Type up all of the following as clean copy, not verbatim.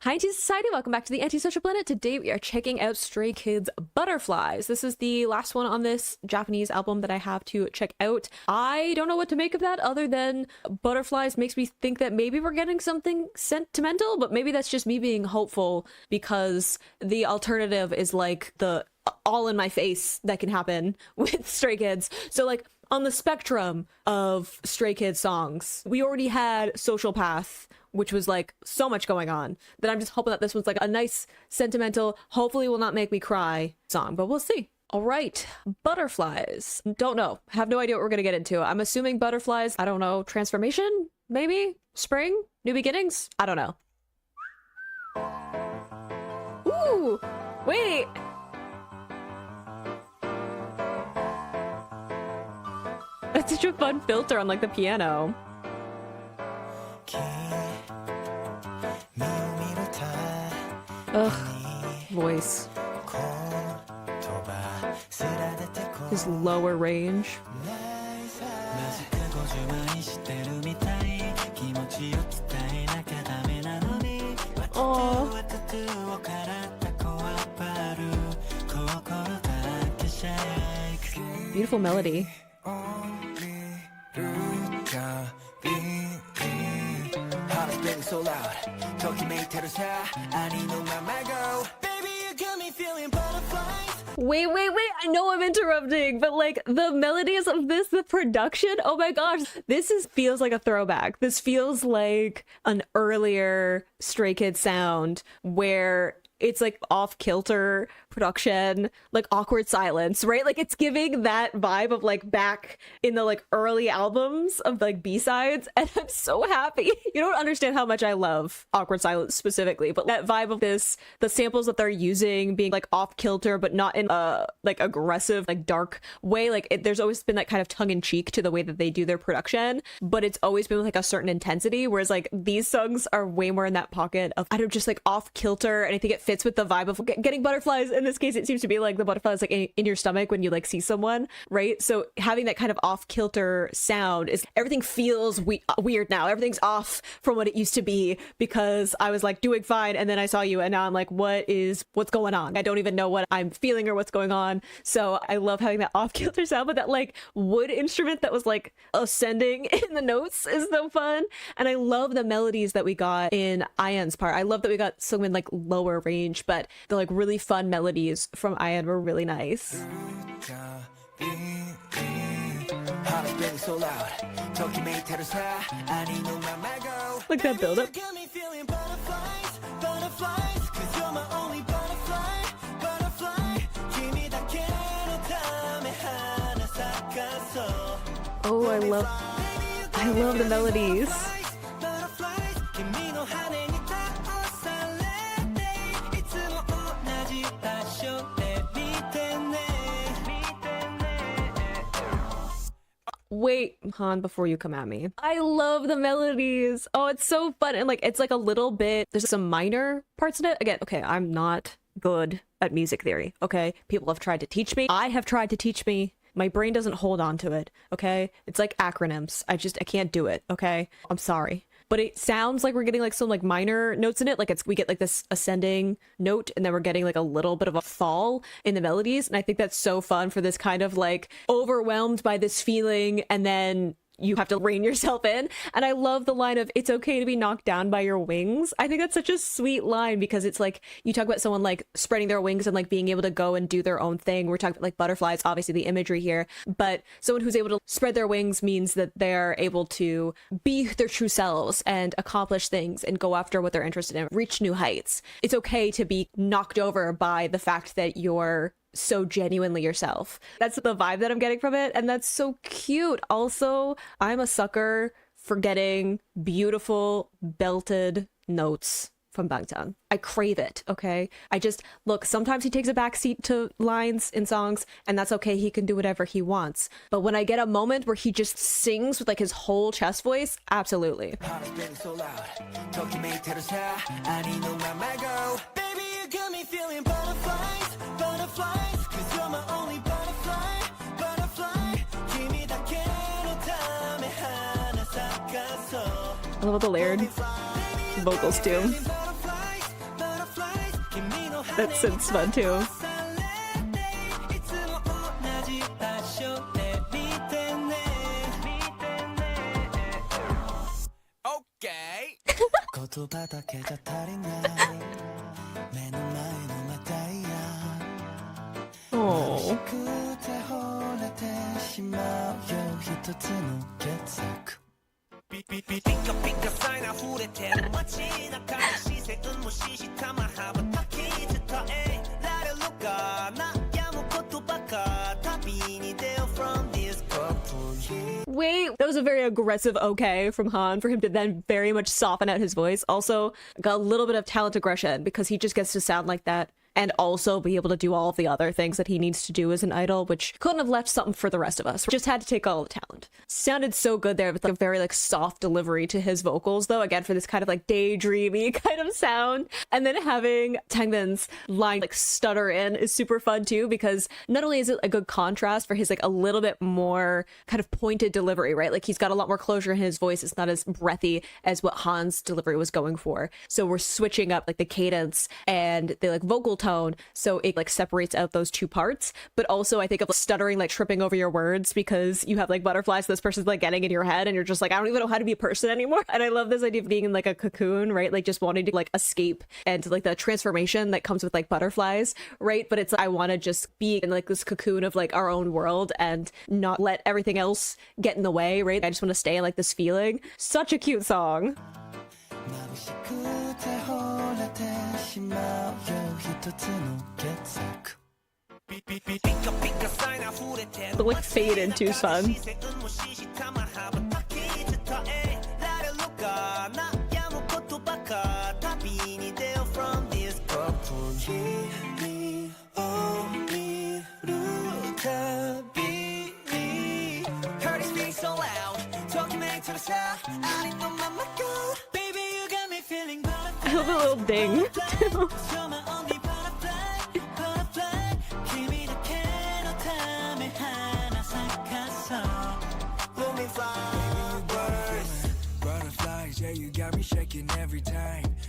Hi, Anti-Society. Welcome back to the Antisocial Planet. Today we are checking out Stray Kids' Butterflies. This is the last one on this Japanese album that I have to check out. I don't know what to make of that other than Butterflies makes me think that maybe we're getting something sentimental, but maybe that's just me being hopeful because the alternative is like the all in my face that can happen with Stray Kids. So like on the spectrum of Stray Kids songs, we already had Social Path, which was like so much going on that I'm just hoping that this one's like a nice sentimental, hopefully will not make me cry song, but we'll see. All right, Butterflies. Don't know. Have no idea what we're gonna get into. I'm assuming butterflies, I don't know, transformation? Maybe? Spring? New beginnings? I don't know. Ooh, wait. That's such a fun filter on like the piano. Ugh, voice. His lower range. Oh. Beautiful melody. So loud. Wait, I know I'm interrupting, but like the melodies of this, the production, oh my gosh, feels like a throwback. This feels like an earlier Stray Kids sound where it's like off-kilter production, like awkward silence, right? Like it's giving that vibe of like back in the like early albums of like B-sides, and I'm so happy. You don't understand how much I love awkward silence specifically, but that vibe of this, the samples that they're using being like off-kilter but not in a like aggressive like dark way. Like there's always been that kind of tongue-in-cheek to the way that they do their production, but it's always been with like a certain intensity, whereas like these songs are way more in that pocket of I don't just like off-kilter, and I think it fits with the vibe of getting butterflies. In this case it seems to be like the butterflies like in your stomach when you like see someone, right? So having that kind of off-kilter sound is everything feels weird now. Everything's off from what it used to be because I was like doing fine and then I saw you and now I'm like what's going on? I don't even know what I'm feeling or what's going on. So I love having that off-kilter sound, but that like wood instrument that was like ascending in the notes is so fun. And I love the melodies that we got in Ian's part. I love that we got some in like lower range, but the like really fun melodies from Ian were really nice. Like that build up. Oh, I love the melodies. Wait, Han, before you come at me. I love the melodies. Oh, it's so fun. And like, it's like a little bit, there's some minor parts in it. Again, okay, I'm not good at music theory, okay? People have tried to teach me. I have tried to teach me. My brain doesn't hold on to it, okay? It's like acronyms. I can't do it, okay? I'm sorry. But it sounds like we're getting like some like minor notes in it. Like we get like this ascending note and then we're getting like a little bit of a fall in the melodies. And I think that's so fun for this kind of like overwhelmed by this feeling and then you have to rein yourself in. And I love the line of it's okay to be knocked down by your wings. I think that's such a sweet line because it's like you talk about someone like spreading their wings and like being able to go and do their own thing. We're talking about like butterflies, obviously the imagery here, but someone who's able to spread their wings means that they're able to be their true selves and accomplish things and go after what they're interested in, reach new heights. It's okay to be knocked over by the fact that you're so genuinely yourself. That's the vibe that I'm getting from it, and that's so cute. Also, I'm a sucker for getting beautiful belted notes from Bangtan. I crave it, okay? Look, sometimes he takes a backseat to lines in songs, and that's okay. He can do whatever he wants. But when I get a moment where he just sings with like his whole chest voice, absolutely. I love the layered vocals too. That synth's fun too. Okay. Oh. Wait, that was a very aggressive okay from Han for him to then very much soften out his voice. Also, got a little bit of talent aggression because he just gets to sound like that and also be able to do all of the other things that he needs to do as an idol, which couldn't have left something for the rest of us. Just had to take all the talent. Sounded so good there with like a very like soft delivery to his vocals though, again for this kind of like daydreamy kind of sound. And then having Tangbin's line like stutter in is super fun too, because not only is it a good contrast for his like a little bit more kind of pointed delivery, right? Like he's got a lot more closure in his voice. It's not as breathy as what Han's delivery was going for. So we're switching up like the cadence and the like vocal tone, so it like separates out those two parts. But also I think of stuttering, like tripping over your words because you have like butterflies this person's like getting in your head and you're just like, I don't even know how to be a person anymore. And I love this idea of being in like a cocoon, right? Like just wanting to like escape and like the transformation that comes with like butterflies, right? But it's like, I want to just be in like this cocoon of like our own world and not let everything else get in the way, right? I just want to stay in like this feeling. Such a cute song. The like fade into fun. I love a little ding.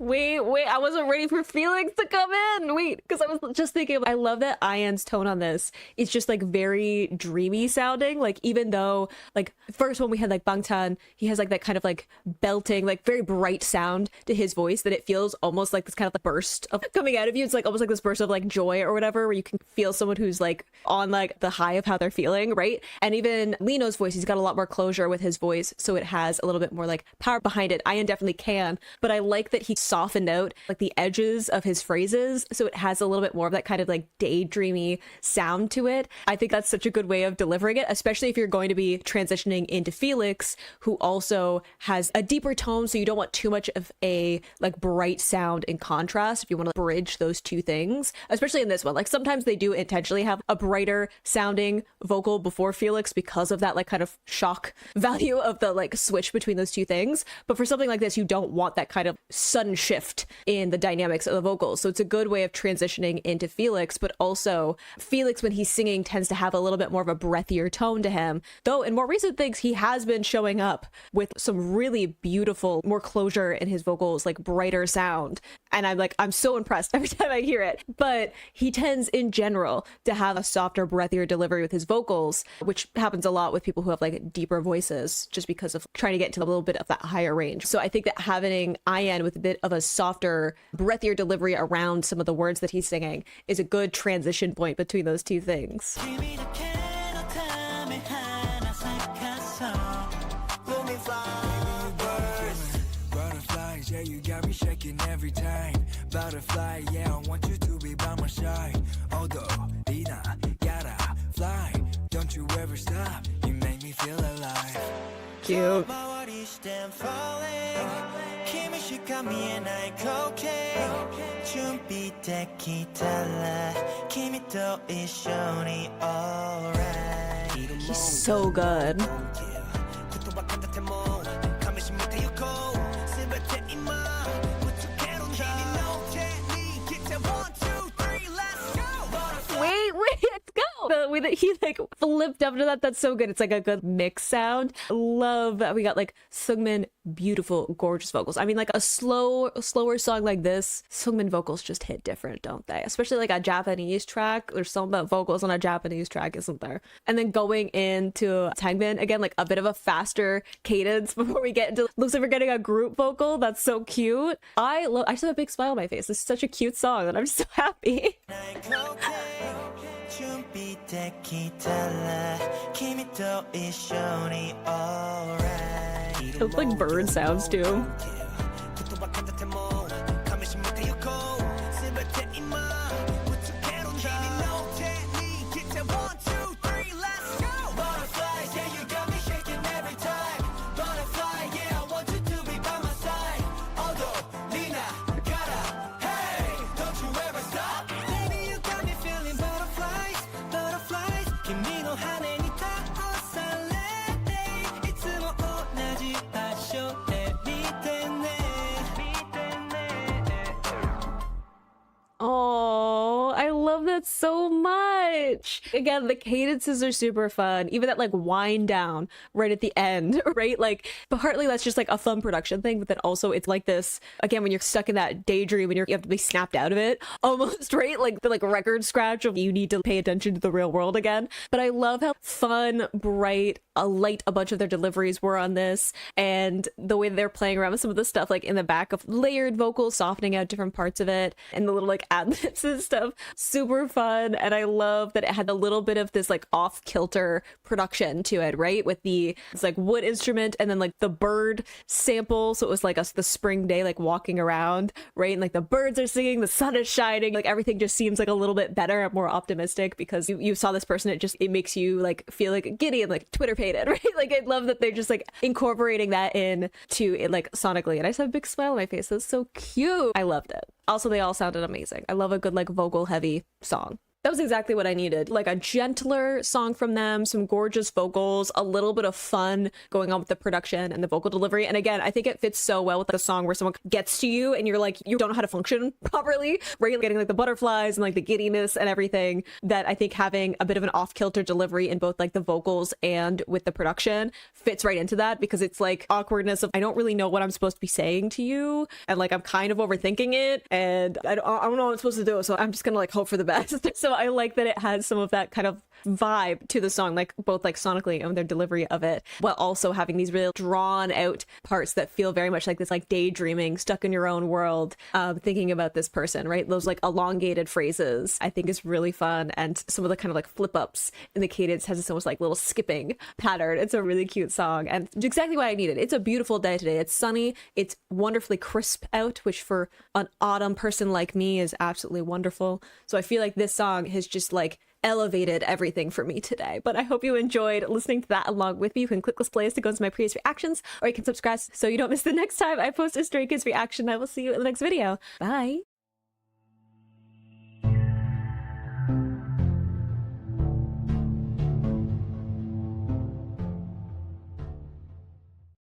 Wait, I wasn't ready for feelings to come in. Wait, because I was just thinking, I love that Ian's tone on this. It's just like very dreamy sounding. Like even though like first when we had like Bangtan, he has like that kind of like belting, like very bright sound to his voice that it feels almost like this kind of like burst of coming out of you. It's like almost like this burst of like joy or whatever, where you can feel someone who's like on like the high of how they're feeling, right? And even Lino's voice, he's got a lot more closure with his voice, so it has a little bit more like power behind it. Ian definitely can, but I like that he softened out like the edges of his phrases, so it has a little bit more of that kind of like daydreamy sound to it. I think that's such a good way of delivering it, especially if you're going to be transitioning into Felix, who also has a deeper tone, so you don't want too much of a like bright sound in contrast. If you want to bridge those two things, especially in this one, like sometimes they do intentionally have a brighter sounding vocal before Felix because of that like kind of shock value of the like switch between those two things. But for something like this, you don't want that kind of sudden shift in the dynamics of the vocals. So it's a good way of transitioning into Felix, but also Felix, when he's singing, tends to have a little bit more of a breathier tone to him. Though in more recent things, he has been showing up with some really beautiful, more closure in his vocals, like brighter sound. And I'm so impressed every time I hear it. But he tends in general to have a softer, breathier delivery with his vocals, which happens a lot with people who have like deeper voices, just because of trying to get to a little bit of that higher range. So I think that having Ian with a bit of a softer, breathier delivery around some of the words that he's singing is a good transition point between those two things. Yeah, you got me shaking every time. Butterfly, yeah, I want you to be by my side. Although, Lina, gotta fly. Don't you ever stop, you make me feel alive. Cute. He's so good. Wait, let's go. that he like flipped up to that, that's so good. It's like a good mix sound. Love that we got like Sungmin, beautiful, gorgeous vocals. I mean, like a slower song like this, Sungmin vocals just hit different, don't they? Especially like a Japanese track. There's something about vocals on a Japanese track, isn't there? And then going into Tangbin, again, like a bit of a faster cadence before we get into, looks like we're getting a group vocal. That's so cute. I just have a big smile on my face. This is such a cute song and I'm so happy. It's like bird sounds too. Oh, I love that so much. Again, the cadences are super fun. Even that like wind down right at the end, right? Like, but partly that's just like a fun production thing, but then also it's like this, again, when you're stuck in that daydream and you have to be snapped out of it almost, right? Like the like record scratch of you need to pay attention to the real world again. But I love how fun, bright, light a bunch of their deliveries were on this, and the way they're playing around with some of the stuff like in the back of layered vocals, softening out different parts of it, and the little like ad-libs and stuff. Super fun. And I love that it had a little bit of this like off-kilter production to it, right? With it's like wood instrument and then like the bird sample. So it was like the spring day, like walking around, right? And like the birds are singing, the sun is shining, like everything just seems like a little bit better and more optimistic because you saw this person. It makes you like feel like giddy and like Twitter pated, right? Like I love that they're just like incorporating that in to it like sonically. And I just have a big smile on my face. That's so cute. I loved it. Also, they all sounded amazing. I love a good like vocal heavy song. That was exactly what I needed. Like a gentler song from them, some gorgeous vocals, a little bit of fun going on with the production and the vocal delivery. And again, I think it fits so well with the song where someone gets to you and you're like, you don't know how to function properly, right? Getting like the butterflies and like the giddiness and everything, that I think having a bit of an off-kilter delivery in both like the vocals and with the production fits right into that, because it's like awkwardness of, I don't really know what I'm supposed to be saying to you. And like, I'm kind of overthinking it and I don't know what I'm supposed to do. So I'm just gonna like hope for the best. So I like that it has some of that kind of vibe to the song, like both like sonically and their delivery of it, while also having these real drawn out parts that feel very much like this like daydreaming, stuck in your own world, thinking about this person, right? Those like elongated phrases I think is really fun. And some of the kind of like flip ups in the cadence has this almost like little skipping pattern. It's a really cute song and exactly what I needed. It's a beautiful day today. It's sunny. It's wonderfully crisp out, which for an autumn person like me is absolutely wonderful. So I feel like this song has just like elevated everything for me today. But I hope you enjoyed listening to that along with me. You can click this playlist to go into my previous reactions, or you can subscribe so you don't miss the next time I post a Stray Kids reaction. I will see you in the next video. Bye.